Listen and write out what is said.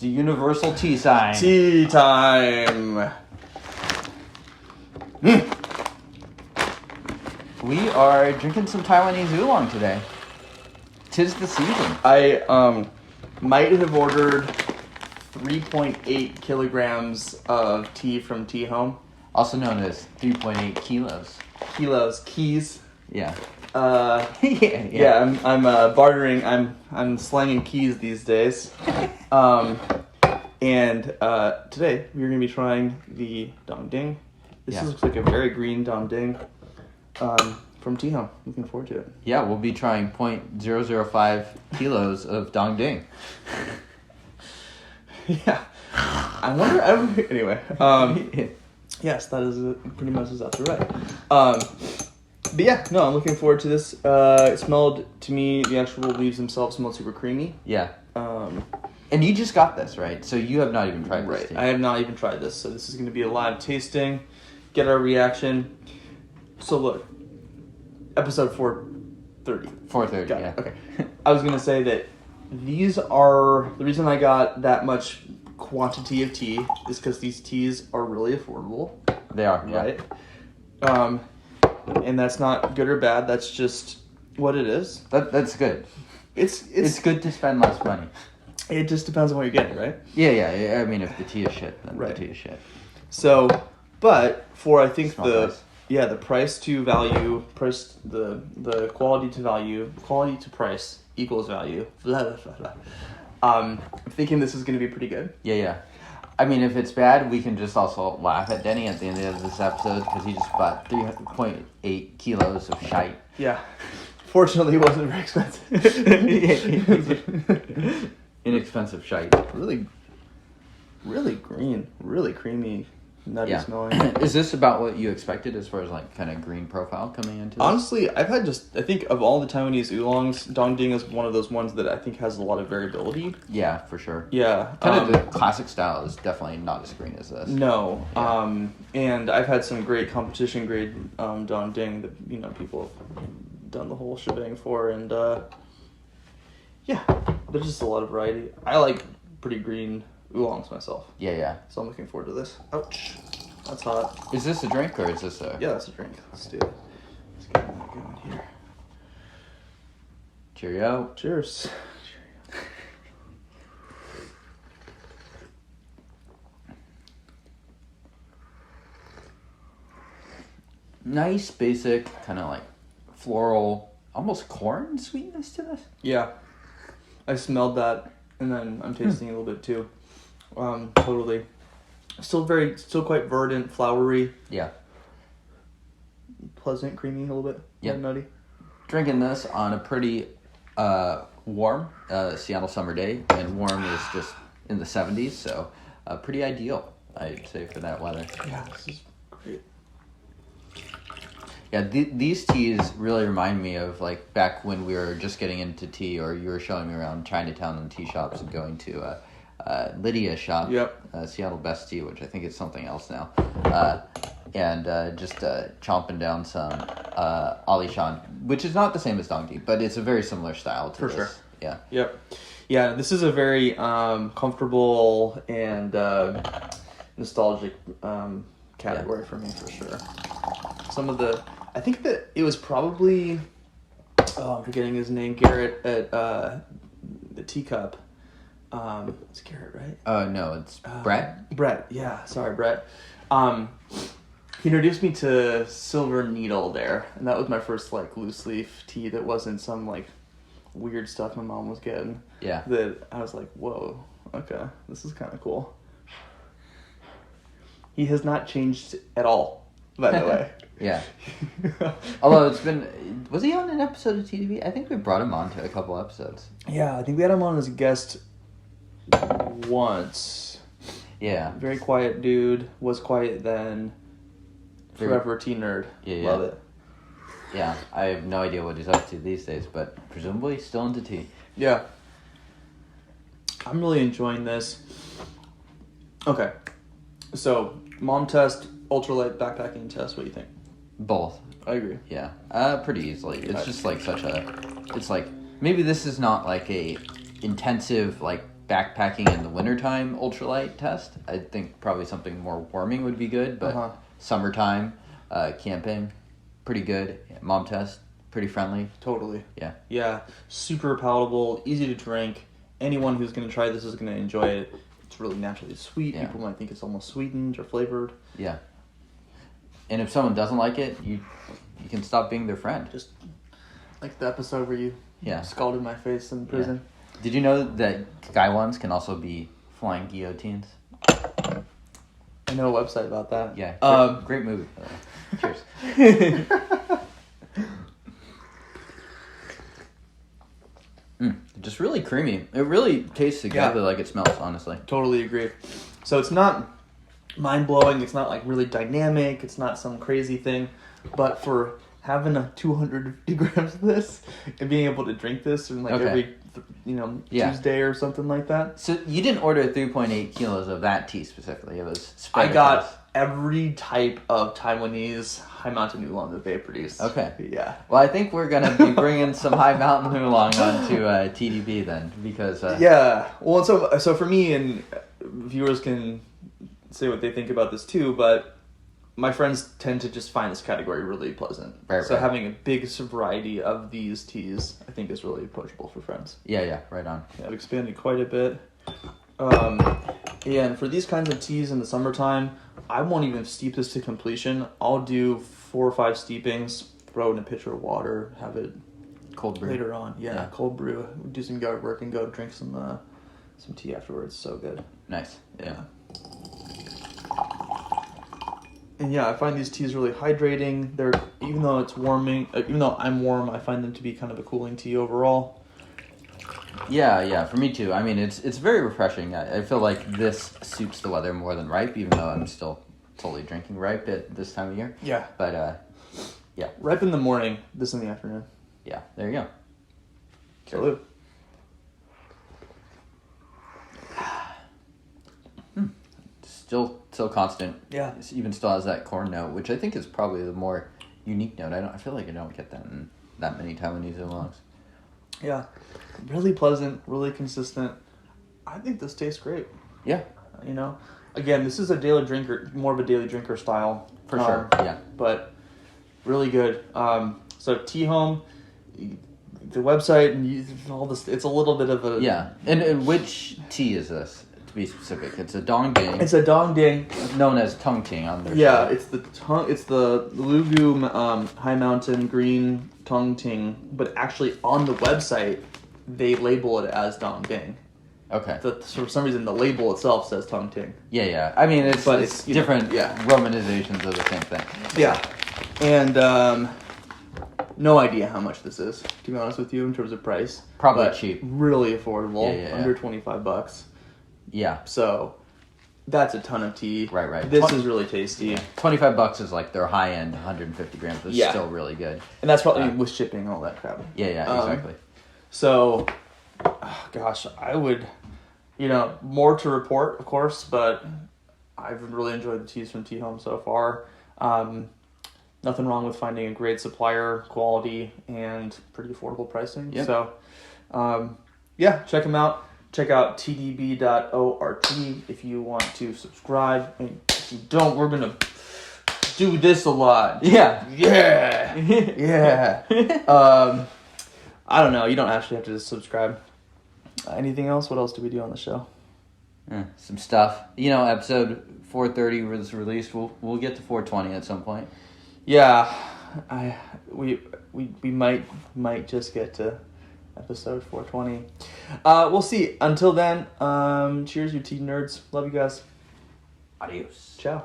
the universal tea sign. Tea time. We are drinking some Taiwanese Oolong today. 'Tis the season. I might have ordered 3.8 kilograms of tea from TeaHome. Also known as 3.8 kilos. Keys. Yeah. Yeah. I'm bartering. I'm slanging keys these days. And today we're gonna be trying the Dongding. This looks like a very green Dongding. From TeaHome. Looking forward to it. Yeah, we'll be trying 0.005 kilos of Dongding. Yeah. I wonder. Anyway. Yes, that is pretty much exactly right. But yeah, no, I'm looking forward to this. It smelled, to me, the actual leaves themselves smelled super creamy. Yeah. And you just got this, right? So you have not even tried this. Right. I have not even tried this. So this is going to be a live tasting. Get our reaction. So look. Episode 430. 430, Got it. yeah. Okay. I was going to say that these are... The reason I got that much quantity of tea is because these teas are really affordable. They are, yeah. Right? And that's not good or bad. That's just what it is. That's good. It's good to spend less money. It just depends on what you're getting, right? Yeah. I mean, if the tea is shit, then the tea is shit. So, but for I think Nice. the price to value, the quality to value, quality to price equals value. Blah, blah, blah, blah. I'm thinking this is going to be pretty good. Yeah. I mean, if it's bad, we can just also laugh at Denny at the end of this episode because he just bought 3.8 kilos of shite. Yeah. Fortunately, it wasn't very expensive. Inexpensive shite. Really green, really creamy, nutty smelling. Is this about what you expected as far as like kind of green profile coming into this? Honestly, I think of all the Taiwanese oolongs, Dongding is one of those ones that I think has a lot of variability. Yeah, for sure. Yeah. Kind of the classic style is definitely not as green as this. No. Yeah. And I've had some great competition grade Dongding that, people have done the whole shebang for, and yeah, there's just a lot of variety. I like pretty green oolongs myself. Yeah. So I'm looking forward to this. Ouch. That's hot. Is this a drink or is this a... Yeah, that's a drink. Let's do it. Let's get that going here. Cheerio. Cheers. Nice, basic, kind of like floral, almost corn sweetness to this. Yeah. I smelled that, and then I'm tasting a little bit too. Totally. Still quite verdant, flowery. Yeah. Pleasant, creamy, a little bit. Yeah. Nutty. Drinking this on a pretty warm Seattle summer day, and warm is just in the 70s, so pretty ideal, I'd say, for that weather. Yeah, this is great. Yeah, these teas really remind me of like back when we were just getting into tea, or you were showing me around Chinatown and tea shops and going to Lydia's shop. Yep. Seattle Best Tea, which I think is something else now. And just chomping down some Alishan, which is not the same as Dongding, but it's a very similar style to this. For sure. Yeah. Yep. Yeah, this is a very comfortable and nostalgic category for me, for sure. I think that it was probably, I'm forgetting his name, Garrett at the Teacup. It's Garrett, right? No, it's Brett. Brett, yeah. Sorry, Brett. He introduced me to Silver Needle there, and that was my first like loose leaf tea that wasn't some like weird stuff my mom was getting. Yeah. That I was like, whoa, okay, this is kind of cool. He has not changed at all, by the way. Yeah. Although was he on an episode of TDB? I think we brought him on to a couple episodes. Yeah, I think we had him on as a guest once. Yeah. Very quiet dude, was quiet then. Forever tea nerd. Yeah. Love it. Yeah, I have no idea what he's up to these days, but presumably still into tea. Yeah. I'm really enjoying this. Okay. So, mom test, ultralight backpacking test, what do you think? Both. I agree. Yeah. Pretty easily. It's just like it's like, maybe this is not like a intensive, like, backpacking in the wintertime ultralight test. I think probably something more warming would be good, but summertime, camping, pretty good. Mom test, pretty friendly. Totally. Yeah. Yeah, super palatable, easy to drink. Anyone who's going to try this is going to enjoy it. It's really naturally sweet. Yeah. People might think it's almost sweetened or flavored. Yeah. And if someone doesn't like it, you can stop being their friend. Just like the episode where you scalded my face in prison. Yeah. Did you know that Gaiwans can also be flying guillotines? I know a website about that. Yeah. Great movie. Cheers. Just really creamy. It really tastes exactly like it smells, honestly. Totally agree. So it's not mind-blowing. It's not like really dynamic. It's not some crazy thing. But for having a 250 grams of this and being able to drink this in every Tuesday or something like that. So you didn't order 3.8 kilos of that tea specifically. It was spread I got every type of Taiwanese high mountain oolong that they produce. Okay. Yeah. Well, I think we're going to be bringing some high mountain oolong onto TDB then, because... yeah. Well, and so for me, and viewers can say what they think about this too, but my friends tend to just find this category really pleasant. Right, so having a big variety of these teas, I think, is really approachable for friends. Yeah, right on. Yeah, I've expanded quite a bit. And for these kinds of teas in the summertime, I won't even steep this to completion. I'll do 4 or 5 steepings, throw it in a pitcher of water, have it cold brew later on. Yeah, cold brew. Do some yard work and go drink some tea afterwards. So good. Nice. Yeah. And yeah, I find these teas really hydrating. They're even though it's warming, even though I'm warm, I find them to be kind of a cooling tea overall. Yeah, for me too. I mean, it's very refreshing. I feel like this suits the weather more than ripe, even though I'm still totally drinking ripe at this time of year. Yeah. But, yeah. Ripe in the morning, this in the afternoon. Yeah, there you go. Salute. Still constant. Yeah. It even still has that corn note, which I think is probably the more unique note. I feel like I don't get that in that many Taiwanese oolongs. Yeah. Really pleasant, really consistent. I think this tastes great. Yeah. Again, this is a daily drinker, more of a daily drinker style. For sure, yeah. But really good. So TeaHome, the website, and all this, it's a little bit of a... Yeah. And which tea is this, to be specific? It's a Dongding. It's a Dongding. Known as Tongting on their site. It's the Lugu High Mountain Green Tongting, but actually on the website, they label it as Dongding. Okay. For some reason, the label itself says Tongting. Yeah. I mean, it's different romanizations of the same thing. Yeah. And no idea how much this is, to be honest with you, in terms of price. Probably cheap. Really affordable. Yeah. Under $25. Yeah. So that's a ton of tea. Right. This is really tasty. $25 is like their high end 150 grams. It's still really good. And that's probably with shipping and all that crap. Yeah, exactly. So, gosh, I would, more to report, of course, but I've really enjoyed the teas from TeaHome so far. Nothing wrong with finding a great supplier, quality, and pretty affordable pricing. Yep. So, check them out. Check out tdb.ort if you want to subscribe. And if you don't, we're going to do this a lot. Yeah. I don't know. You don't actually have to subscribe. Anything else? What else do we do on the show? Some stuff. Episode 430 was released. We'll get to 420 at some point. Yeah, we might just get to episode 420. We'll see. Until then, cheers, you tea nerds. Love you guys. Adios. Ciao.